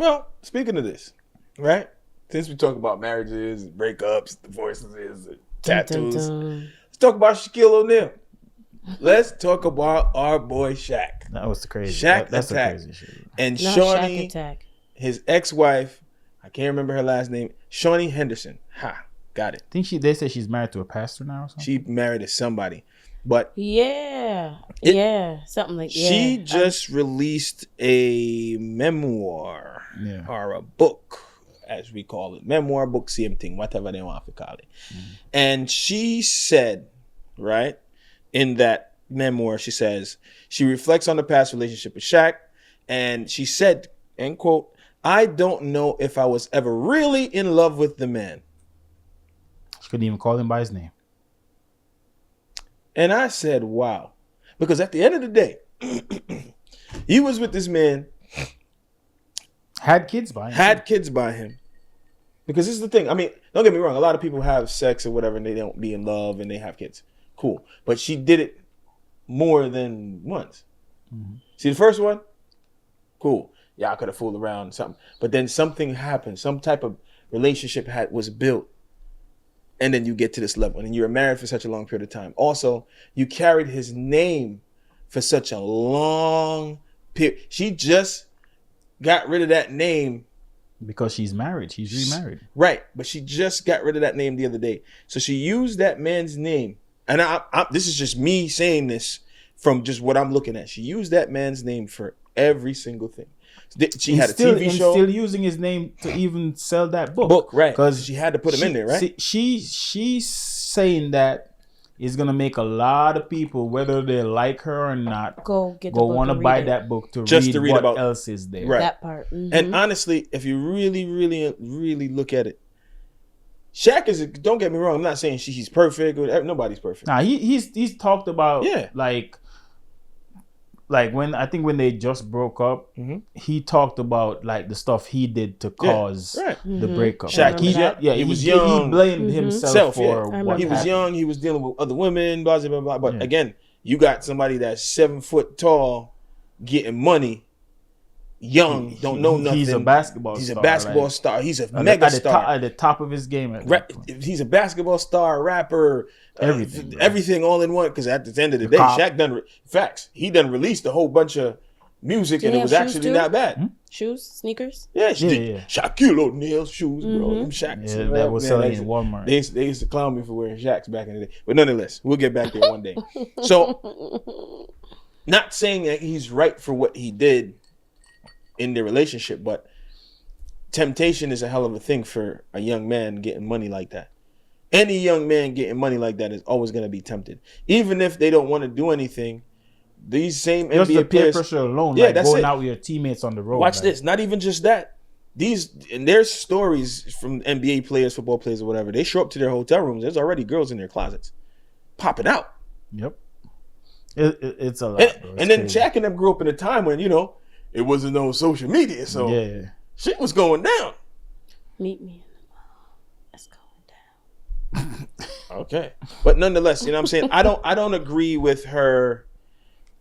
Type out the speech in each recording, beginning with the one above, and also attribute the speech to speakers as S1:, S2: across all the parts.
S1: Well, speaking of this, right? Since we talk about marriages, breakups, divorces, tattoos, let's talk about Shaquille O'Neal. Let's talk about our boy Shaq.
S2: That was the crazy.
S1: That's
S2: the crazy shit.
S1: And
S3: Not
S1: Shawnee,
S3: Shaq Attack.
S1: his ex-wife, I can't remember her last name, Shawnee Henderson. Ha, got it.
S2: I think they said she's married to a pastor now or something.
S1: She married to somebody. But
S3: something like that.
S1: She just released a memoir or a book, as we call it. Memoir, book, same thing, whatever they want to call it. And she said, right, in that memoir, she says, she reflects on the past relationship with Shaq. And she said, end quote, "I don't know if I was ever really in love with the man."
S2: She couldn't even call him by his name.
S1: And I said, wow. Because at the end of the day, he was with this man.
S2: Had kids by
S1: him. Because this is the thing. I mean, don't get me wrong. A lot of people have sex or whatever and they don't be in love and they have kids. Cool. But she did it more than once. Mm-hmm. See the first one? Cool. Yeah, I could have fooled around something. But then something happened. Some type of relationship was built. And then you get to this level. And you were married for such a long period of time. Also, you carried his name for such a long period. She just got rid of that name.
S2: Because she's married. She's remarried.
S1: Right. But she just got rid of that name the other day. So she used that man's name. And this is just me saying this from just what I'm looking at. She used that man's name for every single thing. She had a TV show.
S2: Still using his name to even sell that book.
S1: Right. Because she had to put him in there, right?
S2: She's saying that it's going to make a lot of people, whether they like her or not,
S3: go want to
S2: buy that book to read what else is there.
S1: Right.
S3: That part. Mm-hmm.
S1: And honestly, if you really, really, really look at it, Shaq is, don't get me wrong, I'm not saying he's perfect. Nobody's perfect.
S2: Nah, he's talked about, like when they just broke up, he talked about like the stuff he did to cause the breakup.
S1: Shaq,
S2: he was young. He blamed himself for what
S1: he was
S2: happened.
S1: young. He was dealing with other women, blah, blah, blah. But again, you got somebody that's 7 foot tall, getting money, young, don't know nothing.
S2: He's a basketball
S1: star. He's a mega star.
S2: At the top of his game.
S1: He's a basketball star, rapper, everything all in one. Because at the end of the day, Shaq he done released a whole bunch of music and it was actually not bad.
S3: Shoes, sneakers?
S1: Yeah. Shaquille O'Neal shoes, bro. Them Shaqs.
S2: Yeah, that was selling in Walmart.
S1: They used to clown me for wearing Shaqs back in the day. But nonetheless, we'll get back there one day. So, not saying that he's right for what he did in their relationship, but temptation is a hell of a thing for a young man getting money like that. Any young man getting money like that is always going to be tempted. Even if they don't want to do anything, these same
S2: just
S1: NBA
S2: the peer
S1: players,
S2: pressure alone,
S1: yeah,
S2: like
S1: that's
S2: going
S1: it.
S2: out with your teammates on the road.
S1: Watch this. Not even just that. There's stories from NBA players, football players, or whatever. They show up to their hotel rooms. There's already girls in their closets, popping out.
S2: Yep. It's a lot.
S1: And then Shaq and them grew up in a time when it wasn't no social media, so shit was going down.
S3: Meet me in the mall. It's going down.
S1: Okay, but nonetheless, you know what I'm saying? I don't agree with her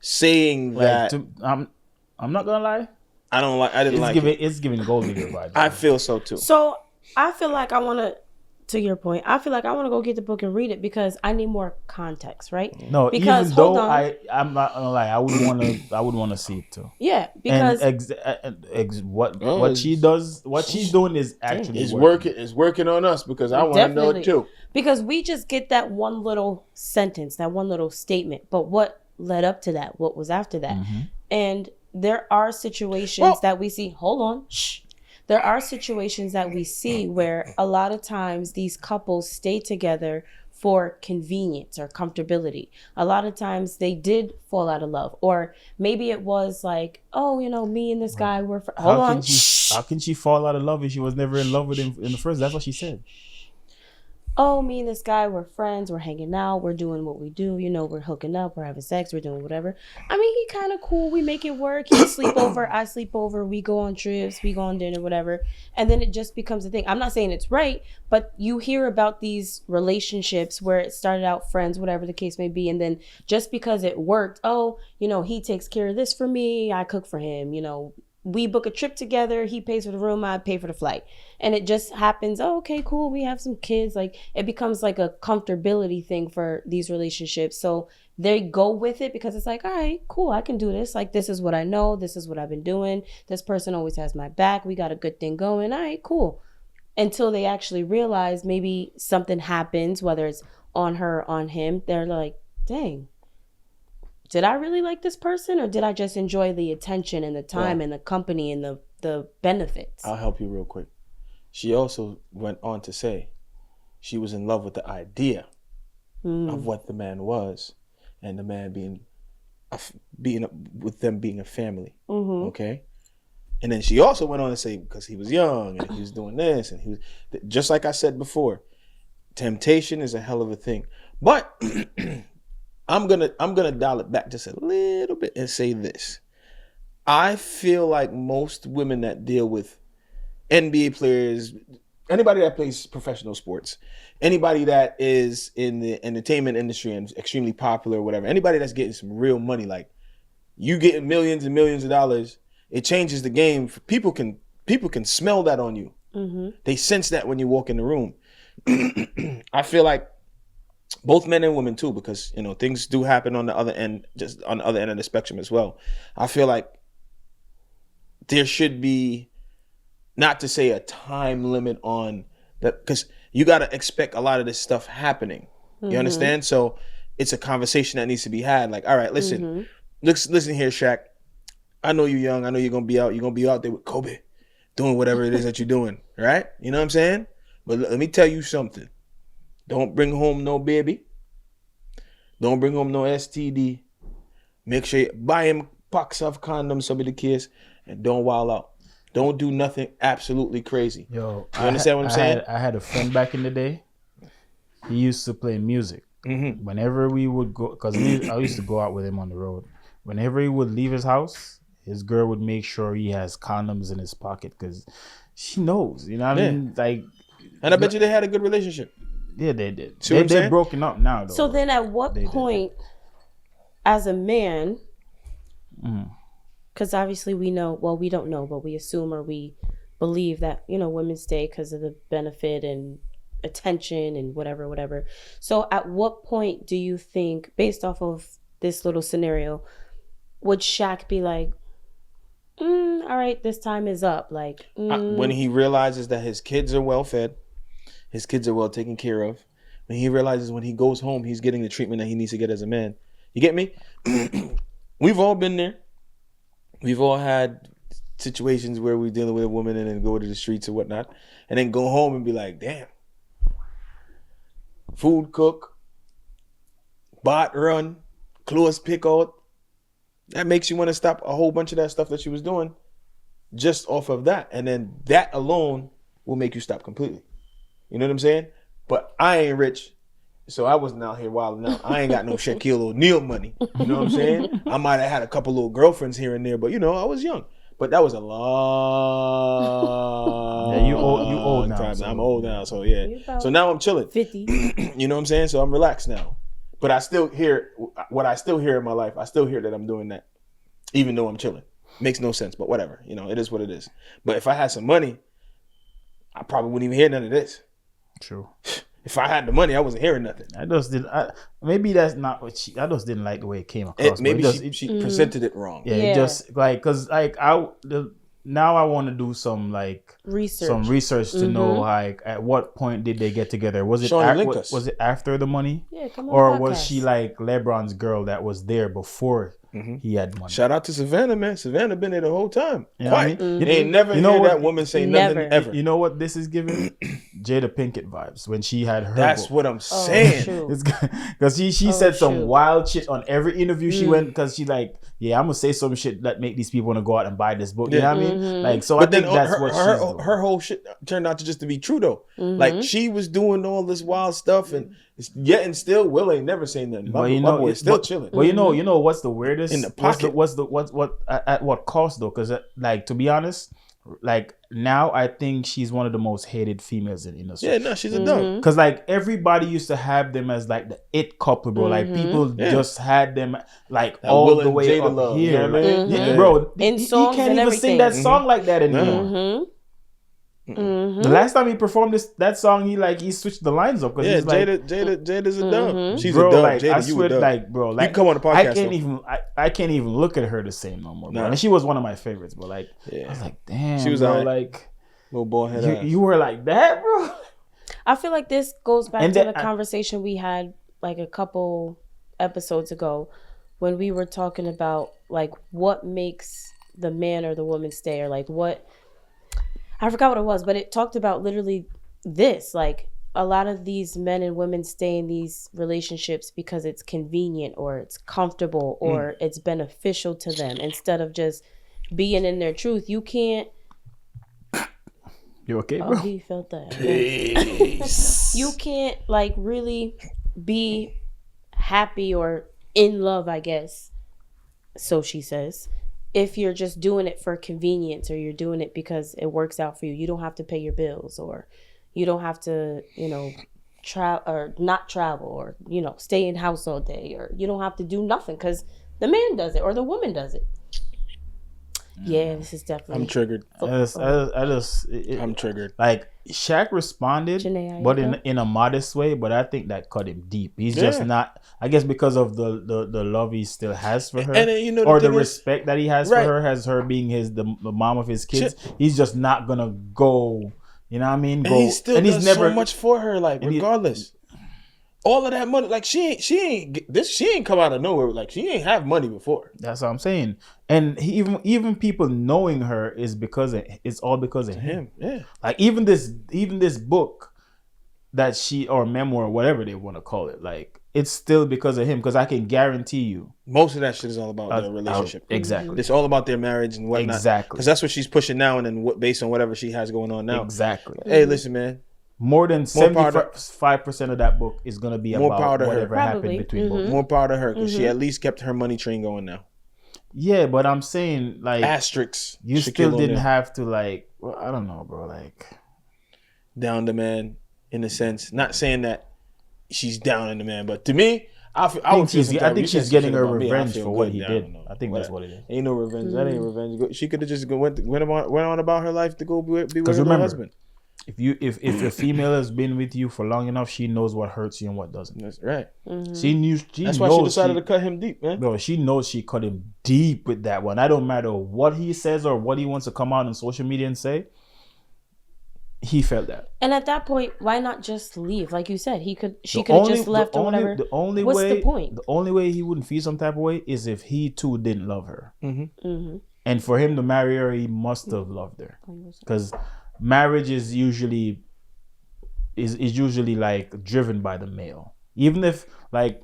S1: saying that.
S2: I'm not gonna lie.
S1: It's
S2: giving gold digger vibes.
S1: I feel so too.
S3: So I feel like I want to your point, I feel like I want to go get the book and read it because I need more context, right?
S2: No,
S3: because
S2: even though I'm not gonna lie, I would want to see it too.
S3: Yeah, because
S2: what she's doing is actually
S1: working on us because I want to know it too.
S3: Because we just get that one little sentence, that one little statement, but what led up to that? What was after that? Mm-hmm. And there are situations that we see. Hold on. Shh. There are situations that we see where a lot of times these couples stay together for convenience or comfortability. A lot of times they did fall out of love, or maybe it was like, me and this guy were. How
S2: can she fall out of love if she was never in love with him in the first? That's what she said.
S3: Oh, me and this guy, we're friends, we're hanging out, we're doing what we do, we're hooking up, we're having sex, we're doing whatever. I mean, he kind of cool, we make it work, he sleep over, I sleep over, we go on trips, we go on dinner, whatever. And then it just becomes a thing. I'm not saying it's right, but you hear about these relationships where it started out friends, whatever the case may be, and then just because it worked, he takes care of this for me, I cook for him, we book a trip together. He pays for the room. I pay for the flight. And it just happens. Oh, okay, cool. We have some kids. Like, it becomes like a comfortability thing for these relationships. So they go with it because it's like, all right, cool. I can do this. Like, this is what I know. This is what I've been doing. This person always has my back. We got a good thing going. All right, cool. Until they actually realize maybe something happens, whether it's on her or on him. They're like, dang. Did I really like this person, or did I just enjoy the attention and the time and the company and the benefits?
S1: I'll help you real quick. She also went on to say she was in love with the idea of what the man was, and the man being with them being a family. Okay, and then she also went on to say because he was young and he was doing this and he was just like I said before, temptation is a hell of a thing, but. I'm gonna dial it back just a little bit and say this. I feel like most women that deal with NBA players, anybody that plays professional sports, anybody that is in the entertainment industry and extremely popular or whatever, anybody that's getting some real money, like you getting millions and millions of dollars, it changes the game. People can smell that on you. They sense that when you walk in the room. I feel like both men and women too, because things do happen on the other end, just on the other end of the spectrum as well. I feel like there should be, not to say a time limit on that, because you got to expect a lot of this stuff happening. You understand? So it's a conversation that needs to be had. Like, all right, listen here, Shaq. I know you're young. I know you're gonna be out. You're gonna be out there with Kobe, doing whatever it is that you're doing, right? You know what I'm saying? But let me tell you something. Don't bring home no baby. Don't bring home no STD. Make sure you buy him packs of condoms, some of the kids, and don't wild out. Don't do nothing absolutely crazy.
S2: Yo,
S1: you understand what I'm saying?
S2: I had a friend back in the day. He used to play music. Whenever we would go, because I used to go out with him on the road. Whenever he would leave his house, his girl would make sure he has condoms in his pocket because she knows. You know what I mean? Like,
S1: and I bet you they had a good relationship.
S2: Yeah, they did.
S1: They're
S2: broken up now, though.
S3: So then at what point, as a man, because obviously we know, well, we don't know, but we assume or we believe that, women stay because of the benefit and attention and whatever. So at what point do you think, based off of this little scenario, would Shaq be like, all right, this time is up? Like,
S1: when he realizes that his kids are well fed, his kids are well taken care of. When he realizes when he goes home, he's getting the treatment that he needs to get as a man. You get me? We've all been there. We've all had situations where we're dealing with a woman and then go to the streets or whatnot, and then go home and be like, damn. Food cook, bot run, clothes pick out. That makes you want to stop a whole bunch of that stuff that you was doing just off of that. And then that alone will make you stop completely. You know what I'm saying? But I ain't rich, so I wasn't out here wilding out. I ain't got no Shaquille O'Neal money. You know what I'm saying? I might have had a couple little girlfriends here and there, but I was young. But that was a long
S2: you old now.
S1: time. I'm old now, so yeah. So now I'm chilling.
S3: 50.
S1: You know what I'm saying? So I'm relaxed now. But I still hear what I still hear in my life. I still hear that I'm doing that, even though I'm chilling. Makes no sense, but whatever. It is what it is. But if I had some money, I probably wouldn't even hear none of this.
S2: True.
S1: If I had the money, I wasn't hearing nothing.
S2: Maybe that's not what I just didn't like the way it came across.
S1: Maybe she presented it wrong.
S2: Yeah, it just now I want to do some research to know like at what point did they get together? Was it after the money?
S3: Yeah, come on.
S2: Or was she like LeBron's girl that was there before he had money?
S1: Shout out to Savannah, man. Savannah been there the whole time.
S2: You know
S1: Quiet. You ain't never hear that woman say nothing ever.
S2: You know what this is giving? Jada Pinkett vibes when she had her.
S1: That's
S2: book.
S1: what I'm saying.
S2: Because she said some wild shit on every interview she went, because she like, yeah, I'm gonna say some shit that make these people want to go out and buy this book. You know what I mean? Like, so but I think that's what she's doing.
S1: Her whole shit turned out to just to be true though. Like she was doing all this wild stuff and yet and still Will ain't never saying nothing. My boy is still chilling.
S2: Well, you know what's the weirdest?
S1: In the pocket.
S2: What at what cost though? Because like, to be honest, like now I think she's one of the most hated females in the industry.
S1: Yeah, no, she's a dog.
S2: Because like everybody used to have them as like the it couple, bro. Like people just had them like
S1: That
S2: all
S1: Will
S2: the
S1: and
S2: way
S1: Jada
S2: up
S1: love,
S2: here.
S1: you know what I mean?
S2: Yeah, bro.
S3: In
S2: He
S3: songs
S2: can't
S3: and
S2: even sing
S3: everything.
S2: that song like that anymore. The last time he performed that song, he switched the lines up because
S1: Yeah,
S2: he's like,
S1: Jada's a dub. She's
S2: bro,
S1: a dub.
S2: like
S1: Jada,
S2: I
S1: you
S2: swear,
S1: a dub.
S2: like bro, like
S1: you can come on the podcast.
S2: I can't even look at her the same no more, bro.
S1: Nah.
S2: And she was one of my favorites, but like I was like, damn,
S1: She was
S2: bro,
S1: alright.
S2: like
S1: Little ball head ass.
S2: you were like that, bro.
S3: I feel like this goes back
S2: And
S3: to
S2: then
S3: the conversation we had like a couple episodes ago when we were talking about like what makes the man or the woman stay, or like what, I forgot what it was, but it talked about literally this, like a lot of these men and women stay in these relationships because it's convenient or it's comfortable or it's beneficial to them instead of just being in their truth. You can't.
S2: You okay, bro?
S3: Oh, he felt that. You can't like really be happy or in love, I guess. So she says, if you're just doing it for convenience or you're doing it because it works out for you. You don't have to pay your bills, or you don't have to, travel or not travel, or, stay in house all day, or you don't have to do nothing because the man does it or the woman does it. Yeah, this is definitely.
S1: I'm triggered. I'm triggered.
S2: Like Shaq responded,
S3: Janae,
S2: but in a modest way. But I think that cut him deep. He's just not. I guess because of the love he still has for her,
S1: And then,
S2: or the respect that he has for her, as her being the mom of his kids. He's just not gonna go. You know what I mean?
S1: And he still does
S2: never
S1: so much for her. Like regardless. All of that money, like she ain't come out of nowhere. Like she ain't have money before.
S2: That's what I'm saying. And even people knowing her is it's all because of him.
S1: Yeah.
S2: Like even this book that or memoir, whatever they want to call it, like it's still because of him. Because I can guarantee you,
S1: most of that shit is all about their relationship.
S2: Exactly.
S1: It's all about their marriage and whatnot.
S2: Exactly.
S1: Because that's what she's pushing now, and then based on whatever she has going on now.
S2: Exactly.
S1: Hey, listen, man.
S2: More than 75% of that book is going to be about whatever happened between both.
S1: More power to her, because she at least kept her money train going now.
S2: Yeah, but I'm saying, like,
S1: asterisks.
S2: You still didn't have to, like, well, I don't know, bro. Like,
S1: down the man in a sense. Not saying that she's down in the man, but to me, I think she's getting her revenge for what he did. I think that's what it is. Ain't no revenge. That ain't revenge. She could have just went on about her life to go be with her husband.
S2: If a female has been with you for long enough, she knows what hurts you and what doesn't.
S1: That's right.
S2: That's
S1: why she decided to cut him deep, man.
S2: Bro, she knows she cut him deep with that one. I don't matter what he says or what he wants to come out on social media and say. He felt that.
S3: And at that point, why not just leave? Like you said, she could have just left or whatever. What's the point?
S2: The only way he wouldn't feel some type of way is if he too didn't love her. And for him to marry her, he must have loved her. Because marriage is usually like driven by the male. Even if like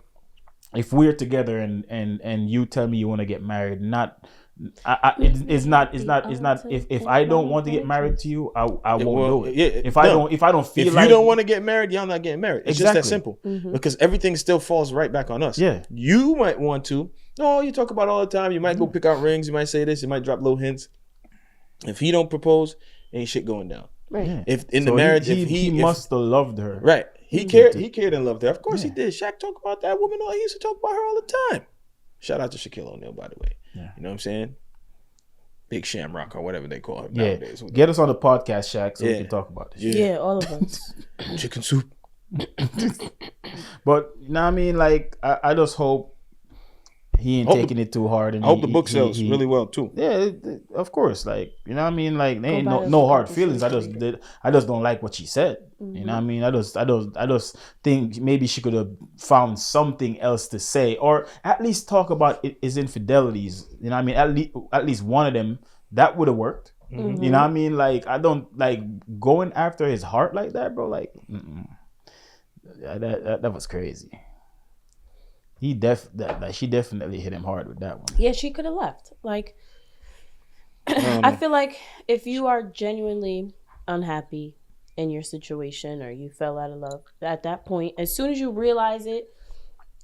S2: if we're together and you tell me you want to get married, it's not if I don't want to get married to you, I won't do it.
S1: Yeah,
S2: if I don't feel
S1: if
S2: like
S1: you don't want to get married, y'all not getting married. It's
S2: exactly.
S1: just that simple. Because everything still falls right back on us.
S2: Yeah.
S1: You might want to. No, you talk about it all the time. You might go pick out rings. You might say this. You might drop little hints. If he don't propose, ain't shit going down.
S3: Right.
S1: Yeah. If in the marriage,
S2: he must have loved her.
S1: Right. He cared and loved her. Of course he did. Shaq talked about that woman. He used to talk about her all the time. Shout out to Shaquille O'Neal, by the way.
S2: Yeah.
S1: You know what I'm saying? Big Shamrock or whatever they call him nowadays.
S2: Get us on the podcast, Shaq, so we can talk about this.
S3: Yeah, all of us.
S1: Chicken soup.
S2: But you know what I mean? Like I just hope he ain't taking it too hard. And
S1: I hope the book sells really well too.
S2: Yeah, of course. Like, you know what I mean? Like, there ain't no hard feelings. I just don't like what she said. You know what I mean? I just think maybe she could have found something else to say, or at least talk about his infidelities. You know what I mean? At least one of them that would have worked. You know what I mean? Like, I don't like going after his heart like that, bro. Like, that was crazy. She definitely hit him hard with that one.
S3: Yeah, she could have left. Like, I feel like if you are genuinely unhappy in your situation or you fell out of love, at that point, as soon as you realize it,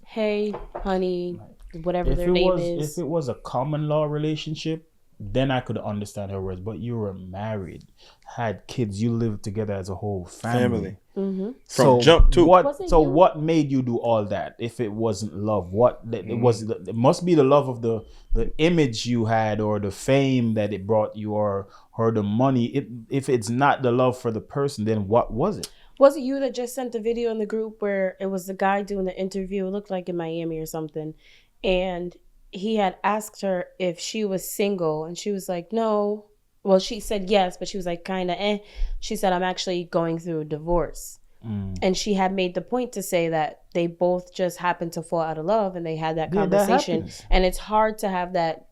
S3: hey, honey, whatever their name is.
S2: If it was a common law relationship then I could understand her words. But you were married, had kids, you lived together as a whole family.
S1: From jump to
S2: what made you do all that if it wasn't love? It must be the love of the image you had, or the fame that it brought you, or the money. If it's not the love for the person, then what was it?
S3: Was it you that just sent the video in the group where it was the guy doing the interview? It looked like in Miami or something, and he had asked her if she was single, and she was like, no. Well, she said yes, but she was like, kind of She said, I'm actually going through a divorce. And she had made the point to say that they both just happened to fall out of love, and they had that conversation. And it's hard to have that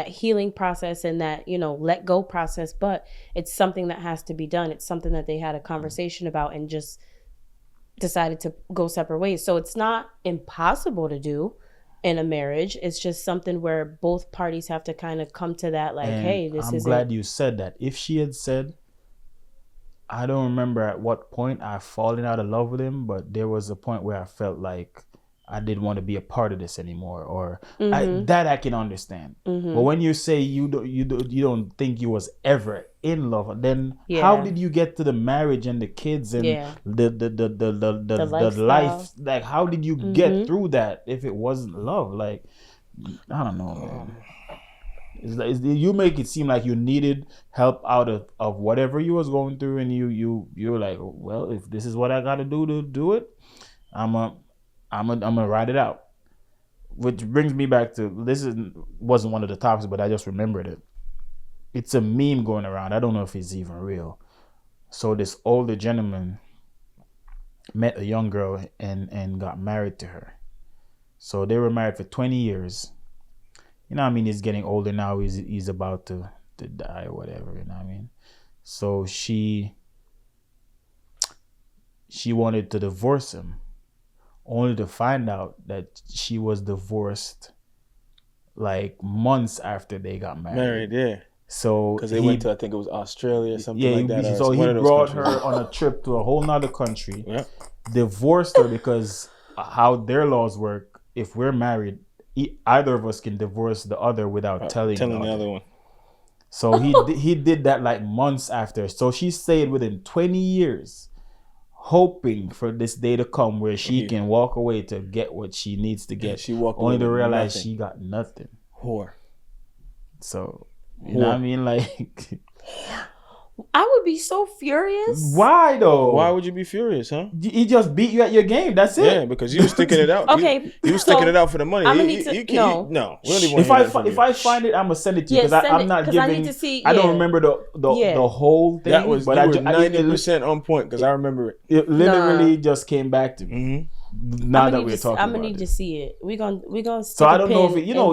S3: healing process and that, let go process, but it's something that has to be done. It's something that they had a conversation about and just decided to go separate ways. So it's not impossible to do in a marriage. It's just something where both parties have to kind of come to that, like, and hey, this is. I'm glad
S2: you said that. If she had said, I don't remember at what point I fallen out of love with him, but there was a point where I felt like I didn't want to be a part of this anymore, or that I can understand. But when you say you don't think you was ever in love, then how did you get to the marriage and the kids and the life? Like, how did you get through that if it wasn't love? Like, I don't know, man. You make it seem like you needed help out of whatever you was going through, and you're like, well, if this is what I got to do it, I'm gonna ride it out. Which brings me back to wasn't one of the topics, but I just remembered it. It's a meme going around. I don't know if it's even real. So this older gentleman met a young girl and got married to her. So they were married for 20 years. You know what I mean? He's getting older now. He's about to die or whatever. You know what I mean? So she wanted to divorce him, only to find out that she was divorced like months after they got married.
S1: Yeah.
S2: So
S1: because they went to, I think it was Australia or something like that.
S2: So he brought her on a trip to a whole nother country, divorced her because how their laws work, if we're married, either of us can divorce the other without telling the other one. So he did that like months after. So she stayed within 20 years, hoping for this day to come where she can walk away to get what she needs to get. She walked only to realize she got nothing.
S1: Whore.
S2: So you know what I mean? Like,
S3: I would be so furious.
S2: Why though?
S1: Why would you be furious, huh?
S2: He just beat you at your game. That's it.
S1: Yeah, because you were sticking it out.
S3: Okay,
S1: you were sticking it out for the money.
S3: No.
S1: We don't even
S2: if I find it, I'm gonna send it to you because I'm not giving. I need to see. I don't remember the whole thing.
S1: That was, but I 90% on point because I remember it.
S2: It literally just came back to me. Now that we're talking,
S3: I'm gonna need to see it. We're gonna.
S2: So I don't know if you know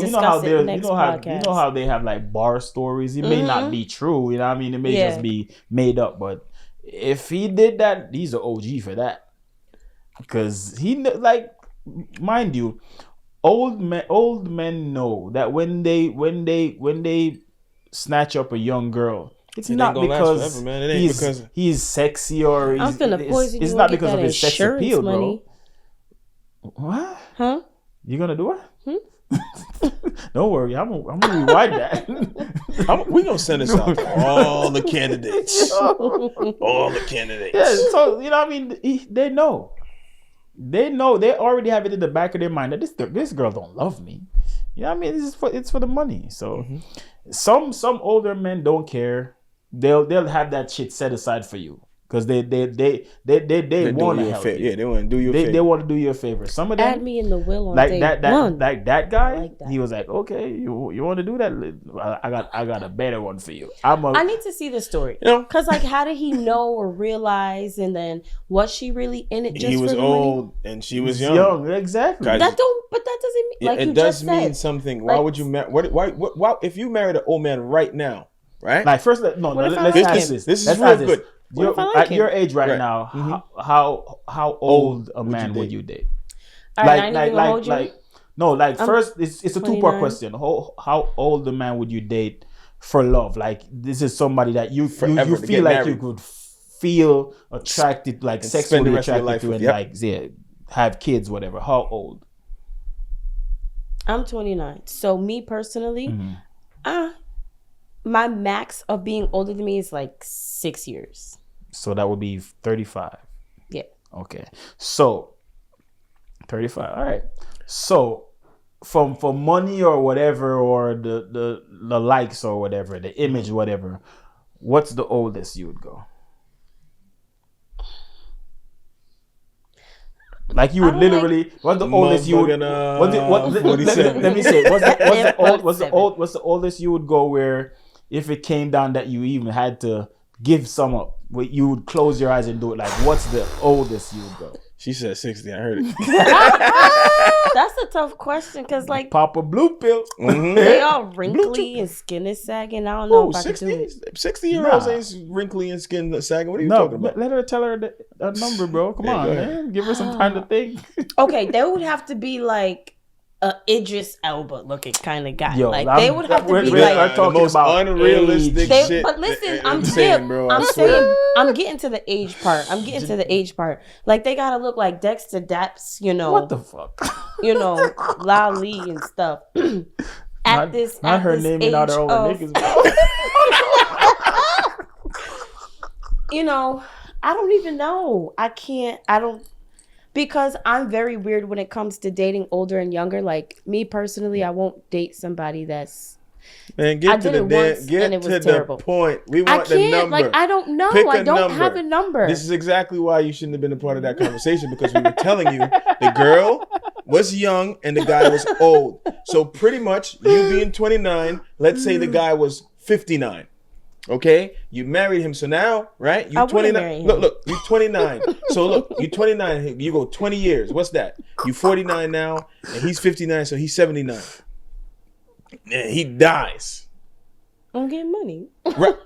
S2: how they have like bar stories. It may not be true. You know what I mean? It may just be made up. But if he did that, he's an OG for that. Because he like, mind you, old men know that when they snatch up a young girl, it's not because he's sexy or it's not because of his sex appeal, bro. What?
S3: Huh?
S2: You gonna do it? Don't worry, I'm gonna rewind that.
S1: We gonna send this out to all the candidates. All the candidates.
S2: Yeah, so you know what I mean? They know. They already have it in the back of their mind that this girl don't love me. You know what I mean? It's for the money. So some older men don't care. They'll have that shit set aside for you. Because they want to help you.
S1: Yeah, they want to do you a favor.
S2: They want to do you a favor. Some of them
S3: add me in the will on
S2: like
S3: day
S2: that
S3: one.
S2: Like that guy. Like that. He was like, okay, you want to do that? I got a better one for you.
S3: I need to see the story. Because like, how did he know or realize? And then was she really in it? Just
S1: he was
S3: for the
S1: old
S3: money?
S1: and she was young.
S2: Exactly.
S3: But that doesn't mean like
S1: it
S3: you
S1: does
S3: just
S1: mean
S3: said.
S1: something. Why would you marry? Why if you married an old man right now? Right.
S2: Like first, let's ask this.
S1: This is real good.
S2: At your age right now, how old a man would you date? First, it's a 2-part question. How old a man would you date for love? Like this is somebody that you feel like married. You could feel attracted, like sexually attracted to, and like have kids, whatever. How old?
S3: I'm 29. So me personally, my max of being older than me is like 6 years.
S2: So that would be 35.
S3: Yeah.
S2: Okay. So 35. All right. So for money or whatever, or the likes or whatever, the image, whatever, what's the oldest you would go? Like you would literally, what's the oldest you would? Let me say, what's the oldest you would go? Where if it came down that you even had to give some up, where you would close your eyes and do it. Like, what's the oldest you would go?
S1: She said 60. I heard it.
S3: That's a tough question because, like,
S2: pop a blue pill.
S1: Mm-hmm.
S3: They all wrinkly and skin is sagging. I don't know if
S1: 60?
S3: I can do it.
S1: 60-year-olds ain't wrinkly and skin sagging. What are you talking about?
S2: Let her tell her a number, bro. Come on, man. Give her some time to think.
S3: Okay, they would have to be like a Idris Elba looking kind of guy.
S2: Yo,
S3: like they would have to be like
S1: the most unrealistic shit.
S3: But listen, I'm
S1: saying, bro.
S3: I'm saying, I'm getting to the age part. Like they gotta look like Dexter Daps, you know.
S2: What the fuck?
S3: You know, Lali and stuff. Not
S2: her naming out her own niggas.
S3: You know, I don't even know. Because I'm very weird when it comes to dating older and younger. Like me personally, I won't date somebody that's.
S1: Man, get to the point. We want the number.
S3: Like I don't know. I don't have a number.
S1: This is exactly why you shouldn't have been a part of that conversation, because we were telling you the girl was young and the guy was old. So pretty much you being 29, let's say the guy was 59. Okay, you married him, so now, right? You 29. Look, you 29. So look, you 29. You go 20 years. What's that? You 49 now, and he's 59, so he's 79. And he dies.
S3: I'm getting money.
S1: Right.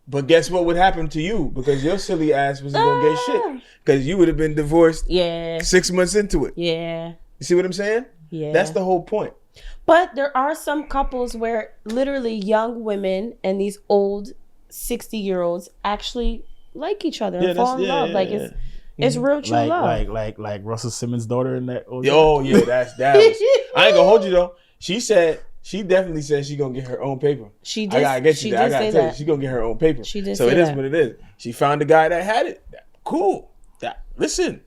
S1: But guess what would happen to you? Because your silly ass wasn't gonna get shit. Because you would have been divorced. 6 months into it.
S3: Yeah.
S1: You see what I'm saying?
S3: Yeah.
S1: That's the whole point.
S3: But there are some couples where literally young women and these old 60-year-olds actually like each other and fall in love. It's real true love.
S2: Like Russell Simmons' daughter in that.
S1: Oh yeah, that was. I ain't gonna hold you though. She definitely said she gonna get her own paper.
S3: She did. I
S1: gotta tell you, she gonna get her own paper.
S3: She did.
S1: So it is what it is. She found a guy that had it. Cool. Listen,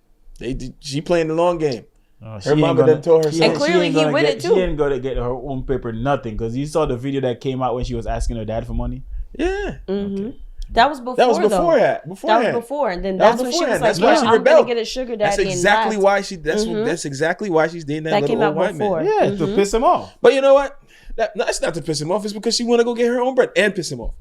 S1: she playing the long game. Her mama done told her.
S3: And clearly he with it too.
S2: She ain't gonna get her own paper, nothing. Because you saw the video that came out when she was asking her dad for money.
S1: Yeah.
S3: Mm-hmm.
S1: Okay.
S3: That was before.
S1: That was before.
S3: That was before, and then that's when she was like, "Yeah, I'm gonna get a sugar daddy."
S1: That's exactly why she. That's exactly why she's dating that little old white man.
S2: Yeah, to piss him off.
S1: But you know what? That's not to piss him off. It's because she want to go get her own bread and piss him off.